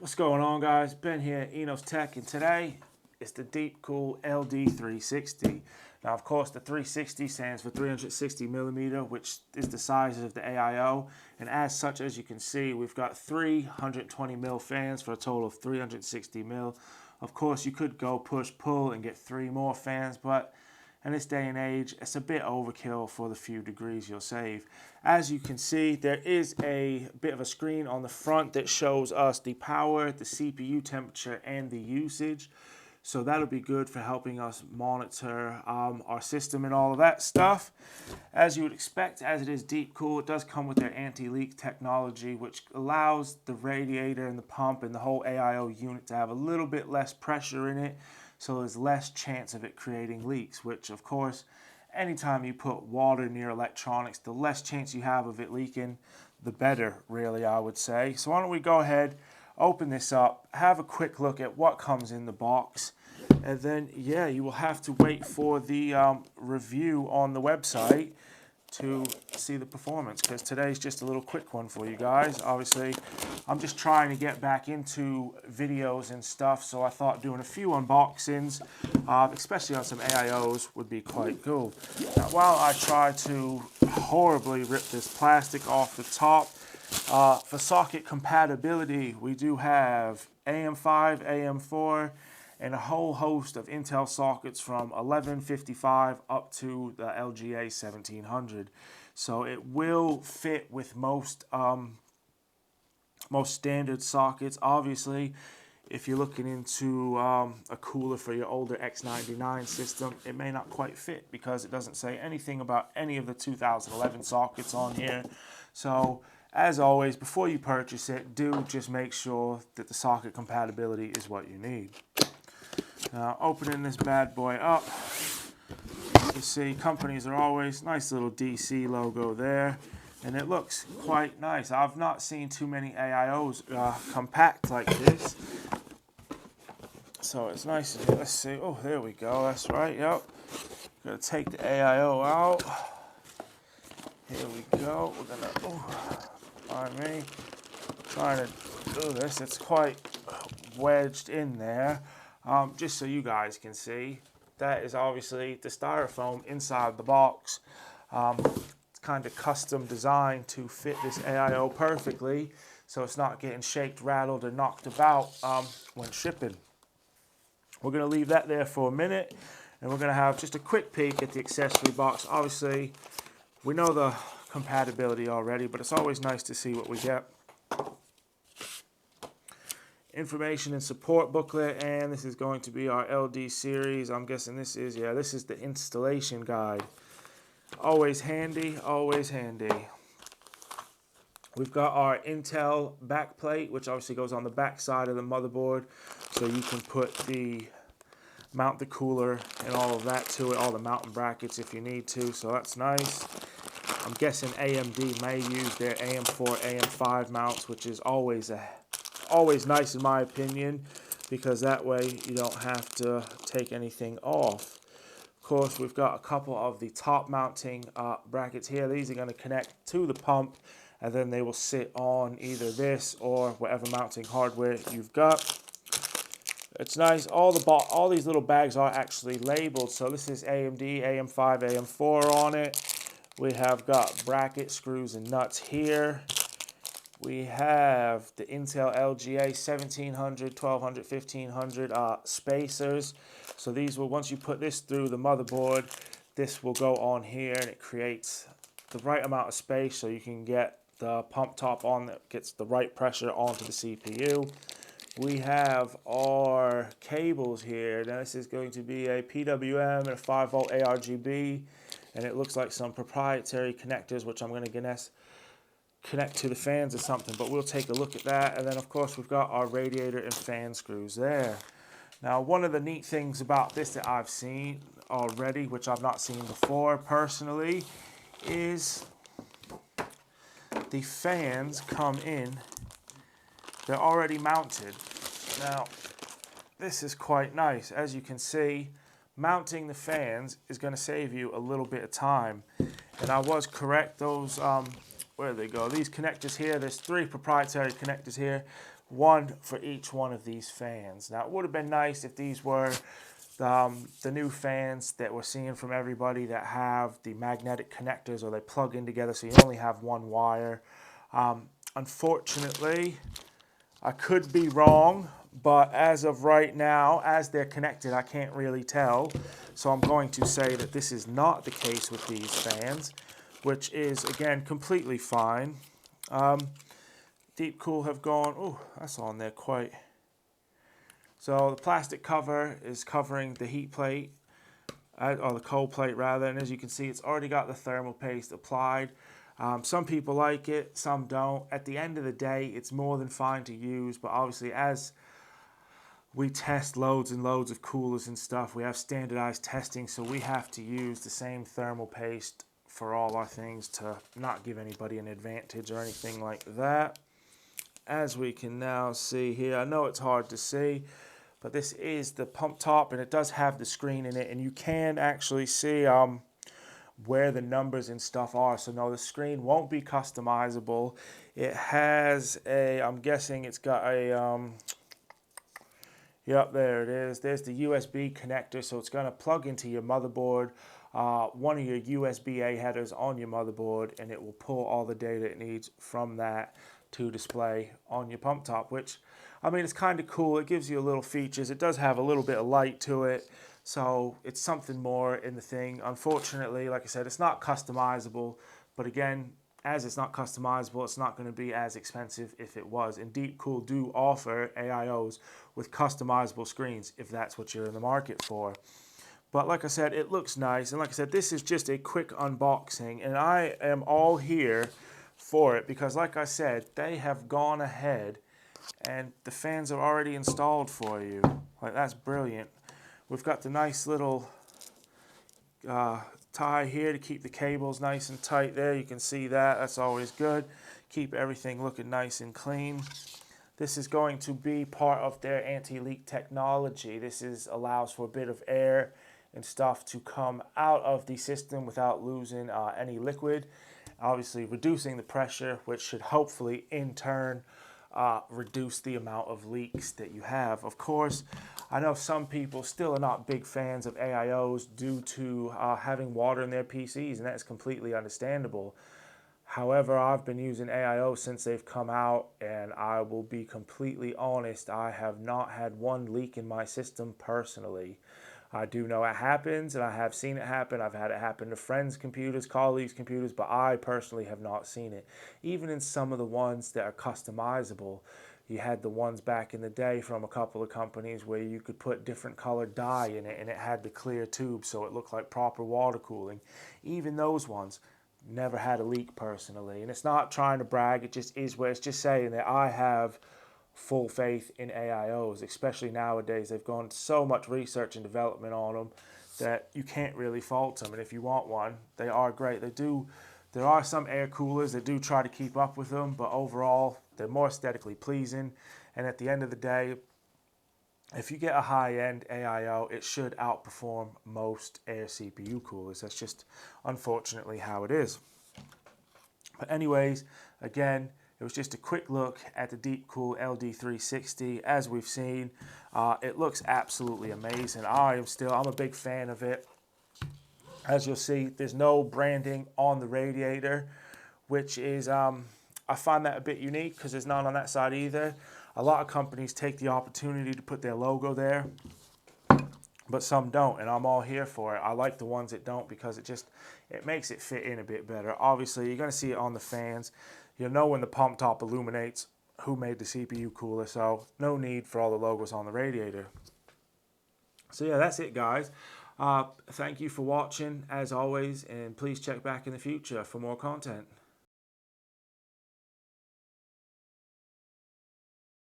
What's going on, guys? Ben here at Enos Tech, and today it's the DeepCool LD360. Now, of course, the 360 stands for 360 millimeter, which is the size of the AIO, and as such, as you can see, we've got 320 mil fans for a total of 360 mil. Of course, you could go push-pull and get 3 more fans, but in this day and age, it's a bit overkill for the few degrees you'll save. As you can see, there is a bit of a screen on the front that shows us the power, the CPU temperature, and the usage. So that'll be good for helping us monitor our system and all of that stuff. As you would expect, as it is DeepCool, it does come with their anti-leak technology, which allows the radiator and the pump and the whole AIO unit to have a little bit less pressure in it, so there's less chance of it creating leaks, which of course, anytime you put water near electronics, the less chance you have of it leaking, the better, really, I would say. So why don't we go ahead, open this up, have a quick look at what comes in the box, and then, yeah, you will have to wait for the review on the website to see the performance, because today's just a little quick one for you guys. Obviously, I'm just trying to get back into videos and stuff, so I thought doing a few unboxings, especially on some AIOs, would be quite cool. Now, while I try to horribly rip this plastic off the top, for socket compatibility, we do have AM5, AM4, and a whole host of Intel sockets from 1155 up to the LGA 1700. So it will fit with most standard sockets. Obviously, if you're looking into a cooler for your older X99 system, it may not quite fit because it doesn't say anything about any of the 2011 sockets on here. So as always, before you purchase it, do just make sure that the socket compatibility is what you need. Now, opening this bad boy up, you see companies are always nice little DC logo there, and it looks quite nice. I've not seen too many AIOs compact like this, so it's nice. Let's see. Oh, there we go. That's right. Yep. Gonna take the AIO out. Here we go. We're gonna. Oh, pardon me. Trying to do this. It's quite wedged in there. Just so you guys can see, that is obviously the styrofoam inside the box. It's kind of custom designed to fit this AIO perfectly, so it's not getting shaked, rattled, or knocked about when shipping. We're going to leave that there for a minute, and we're going to have just a quick peek at the accessory box. Obviously, we know the compatibility already, but it's always nice to see what we get. Information and support booklet, and this is going to be our LD series. I'm guessing this is, yeah, this is the installation guide. Always handy, always handy. We've got our Intel backplate, which obviously goes on the back side of the motherboard, so you can mount the cooler and all of that to it, all the mounting brackets if you need to, so that's nice. I'm guessing AMD may use their AM4, AM5 mounts, which is always nice in my opinion, because that way you don't have to take anything off. Of course, we've got a couple of the top mounting brackets here. These are going to connect to the pump, and then they will sit on either this or whatever mounting hardware you've got. It's nice. All these little bags are actually labeled. So this is AMD, AM5, AM4 on it. We have got bracket screws and nuts here. We have the Intel LGA 1700, 1200, 1500 spacers. So these will, once you put this through the motherboard, this will go on here, and it creates the right amount of space so you can get the pump top on that gets the right pressure onto the CPU. We have our cables here. Now this is going to be a PWM and a 5-volt ARGB, and it looks like some proprietary connectors, which I'm going to connect to the fans or something, but we'll take a look at that. And then of course we've got our radiator and fan screws there. Now, one of the neat things about this that I've seen already, which I've not seen before personally, is the fans come in, they're already mounted. Now, this is quite nice. As you can see, mounting the fans is going to save you a little bit of time. And I was correct, those where do they go? These connectors here, there's 3 proprietary connectors here. one for each one of these fans. Now, it would have been nice if these were the new fans that we're seeing from everybody that have the magnetic connectors, or they plug in together so you only have one wire. Unfortunately, I could be wrong, but as of right now, as they're connected, I can't really tell. So I'm going to say that this is not the case with these fans, which is, again, completely fine. DeepCool have gone, oh, that's on there quite. So the plastic cover is covering the heat plate, or the cold plate rather, and as you can see, it's already got the thermal paste applied. Some people like it, some don't. At the end of the day, it's more than fine to use, but obviously as we test loads and loads of coolers and stuff, we have standardized testing, so we have to use the same thermal paste for all our things to not give anybody an advantage or anything like that. As we can now see here, I know it's hard to see, but this is the pump top, and it does have the screen in it, and you can actually see where the numbers and stuff are. So no, the screen won't be customizable. It has a, I'm guessing it's got a, yep, there it is. There's the USB connector, so it's going to plug into your motherboard, one of your USB-A headers on your motherboard, and it will pull all the data it needs from that to display on your pump top, which, I mean, it's kind of cool. It gives you a little features. It does have a little bit of light to it, so it's something more in the thing. Unfortunately, like I said, it's not customizable, but again, as it's not customizable, it's not going to be as expensive if it was. And DeepCool do offer AIOs with customizable screens if that's what you're in the market for. But like I said, it looks nice, and like I said, this is just a quick unboxing, and I am all here for it because, like I said, they have gone ahead and the fans are already installed for you. Like, that's brilliant. We've got the nice little tie here to keep the cables nice and tight there. You can see that. That's always good. Keep everything looking nice and clean. This is going to be part of their anti-leak technology. This allows for a bit of air and stuff to come out of the system without losing any liquid. Obviously reducing the pressure, which should hopefully in turn reduce the amount of leaks that you have. Of course, I know some people still are not big fans of AIOs due to having water in their PCs, and that is completely understandable. However, I've been using AIO since they've come out, and I will be completely honest, I have not had one leak in my system personally. I do know it happens, and I have seen it happen. I've had it happen to friends' computers, colleagues' computers, but I personally have not seen it. Even in some of the ones that are customizable, you had the ones back in the day from a couple of companies where you could put different colored dye in it, and it had the clear tube, so it looked like proper water cooling. Even those ones never had a leak personally, and it's not trying to brag, it just is where it's just saying that I have full faith in AIOs, especially nowadays. They've gone so much research and development on them that you can't really fault them. And if you want one, they are great. There are some air coolers that do try to keep up with them, but overall, they're more aesthetically pleasing. And at the end of the day, if you get a high-end AIO, it should outperform most air CPU coolers. That's just unfortunately how it is. But anyways, again, it was just a quick look at the DeepCool LD360. As we've seen, it looks absolutely amazing. I'm a big fan of it. As you'll see, there's no branding on the radiator, which is, I find that a bit unique because there's none on that side either. A lot of companies take the opportunity to put their logo there, but some don't, and I'm all here for it. I like the ones that don't because it makes it fit in a bit better. Obviously, you're going to see it on the fans. You'll know when the pump top illuminates who made the CPU cooler, so no need for all the logos on the radiator. So yeah, that's it, guys. Thank you for watching, as always, and please check back in the future for more content.